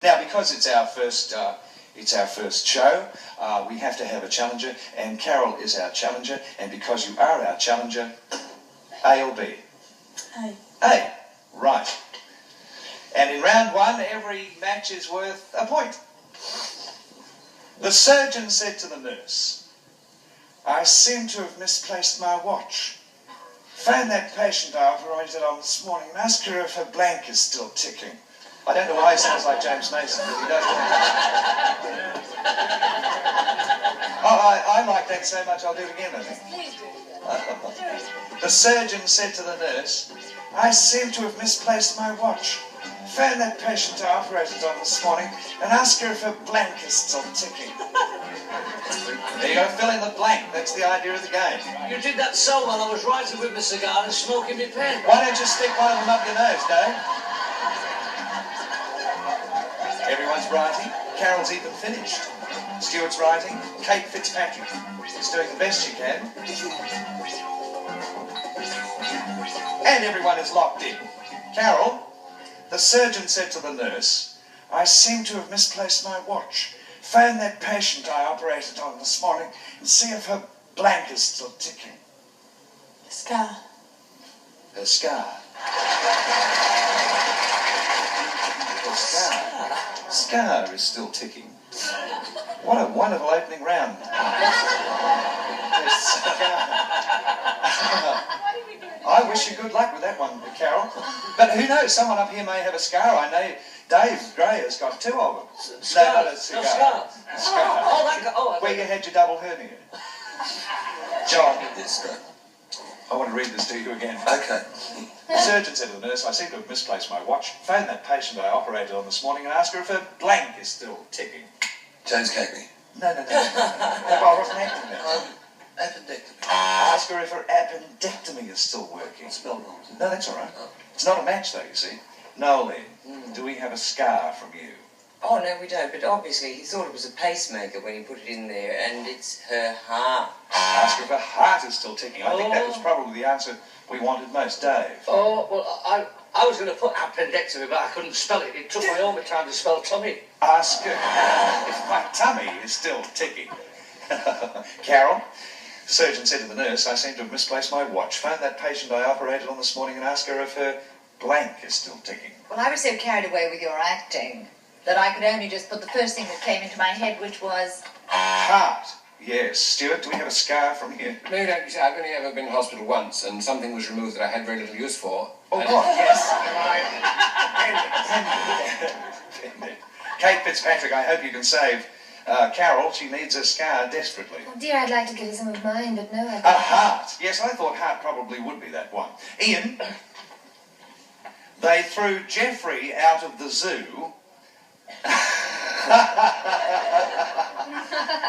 Now, because it's our first show, we have to have a challenger, and Carol is our challenger, and because you are our challenger, A or B? A. A, right. And in round one, every match is worth a point. The surgeon said to the nurse, "I seem to have misplaced my watch. Phone that patient I operated on this morning and ask her if her blank is still ticking." I don't know why he sounds like James Mason, but he does. I like that so much I'll do it again, I think. Please do. The surgeon said to the nurse, "I seem to have misplaced my watch. Phone that patient I operated on this morning and ask her if her blank is still ticking." There you go, fill in the blank. That's the idea of the game. You did that so well, I was writing with my cigar and smoking my pen. Why don't you stick one of them up your nose, Dave? Everyone's writing. Carol's even finished. Stuart's writing. Kate Fitzpatrick is doing the best she can. And everyone is locked in. Carol, the surgeon said to the nurse, "I seem to have misplaced my watch. Phone that patient I operated on this morning and see if her blank is still ticking." Scar. Her scar. Her scar. Scar is still ticking. What a wonderful opening round. Her scar. I wish you good luck with that one, Carol. But who knows, someone up here may have a scar. I know Dave Gray has got two of them. Scar. No, not a cigar. No, scar. Scar. Oh, that guy. Oh, Where you had your double hernia. John, I want to read this to you again. Okay. The surgeon said to the nurse, "I seem to have misplaced my watch. Phone that patient I operated on this morning and ask her if her blank is still ticking." James Cagney. No. No, I wasn't acting there. Appendectomy. Ask her if her appendectomy is still working. Spelled wrong. No, that's all right. It's not a match, though, you see. Noeline, do we have a scar from you? Oh, no, we don't, but obviously he thought it was a pacemaker when he put it in there, and it's her heart. Ask her if her heart is still ticking. I think that was probably the answer we wanted most. Dave? Oh, well, I was going to put appendectomy, but I couldn't spell it. It took my own time to spell tummy. Ask her if my tummy is still ticking. Carol? The surgeon said to the nurse, "I seem to have misplaced my watch. Phone that patient I operated on this morning and ask her if her blank is still ticking." Well, I was so carried away with your acting that I could only just put the first thing that came into my head, which was... Heart. Yes. Stuart, do we have a scar from here? No, don't you see, I've only ever been in hospital once, and something was removed that I had very little use for. Oh, God, yes. Kate Fitzpatrick, I hope you can save Carol. She needs a scar desperately. Oh, dear, I'd like to give you some of mine, but no, I A heart. Yes, I thought heart probably would be that one. Ian, they threw Jeffrey out of the zoo.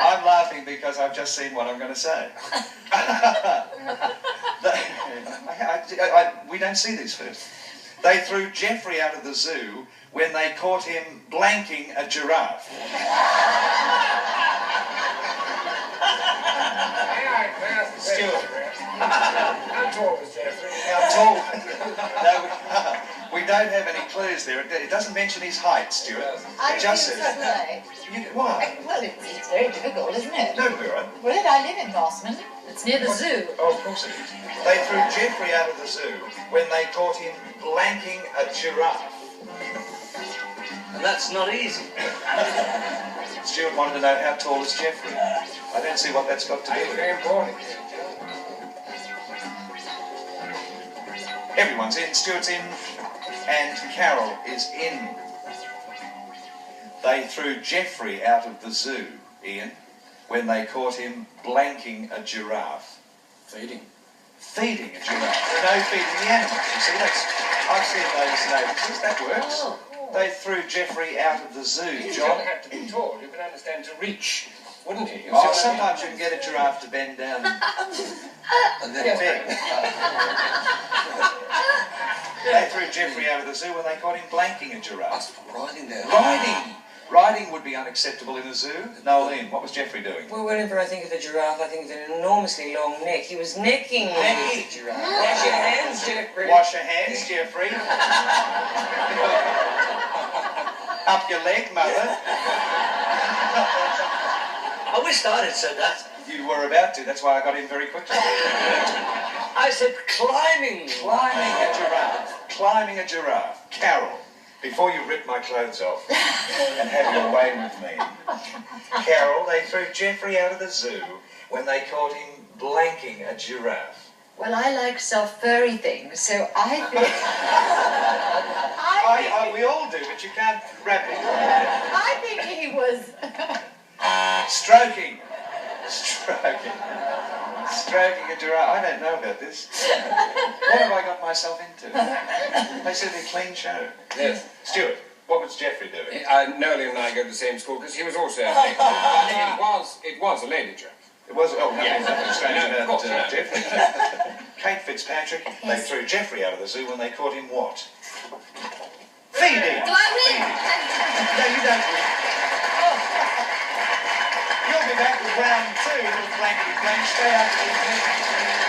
I'm laughing because I've just seen what I'm going to say. We don't see these first. They threw Jeffrey out of the zoo when they caught him blanking a giraffe. May I ask the Stuart. How tall was Jeffrey? How tall? No, we don't have any clues there. It doesn't mention his height, Stuart. I It just feel says... so way. Why? Well, it's very difficult, isn't it? No, we're right. Where did I live in Boston? It's near the zoo. Oh, of course it is. They threw Jeffrey out of the zoo when they caught him blanking a giraffe. And that's not easy. Stuart wanted to know how tall is Jeffrey. I don't see what that's got to do with Very it. important. Everyone's in. Stuart's in. And Carol is in. They threw Jeffrey out of the zoo, Ian, when they caught him blanking a giraffe. Feeding. Feeding a giraffe. No, feeding the animals. You see, I've seen those notices. That works. Oh. They threw Jeffrey out of the zoo, You John. don't have to be tall. You can understand to reach, wouldn't you? Oh, sometimes you can get a giraffe to bend down and then feed. They threw Jeffrey out of the zoo when they caught him blanking a giraffe. Riding down. Riding! Riding would be unacceptable in a zoo. Noeline, what was Jeffrey doing? Well, whenever I think of a giraffe, I think of an enormously long neck. He was necking Necking. the giraffe. Wash your hands, Jeffrey. Wash your hands, Jeffrey. Up your leg, mother. I wished I'd have said that. You were about to, that's why I got in very quickly. I said climbing. Climbing a giraffe. Climbing a giraffe. Carol, before you rip my clothes off and have your way with me. Carol, they threw Jeffrey out of the zoo when they caught him blanking a giraffe. Well, I like soft furry things, so I think... We all do, but you can't wrap it. I think he was... Stroking a giraffe. I don't know about this. What have I got myself into? They said a clean show. Yes. Stuart, what was Jeffrey doing? Noeline and I go to the same school because he was also a lady. It was a lady giraffe. It was, nothing strange No, of about course not. Jeffrey. Kate Fitzpatrick, they threw Jeffrey out of the zoo when they caught him what? Feeding! Do I win? No, you don't win. You'll be back with round 2 of Blankety Blank straight after these minutes.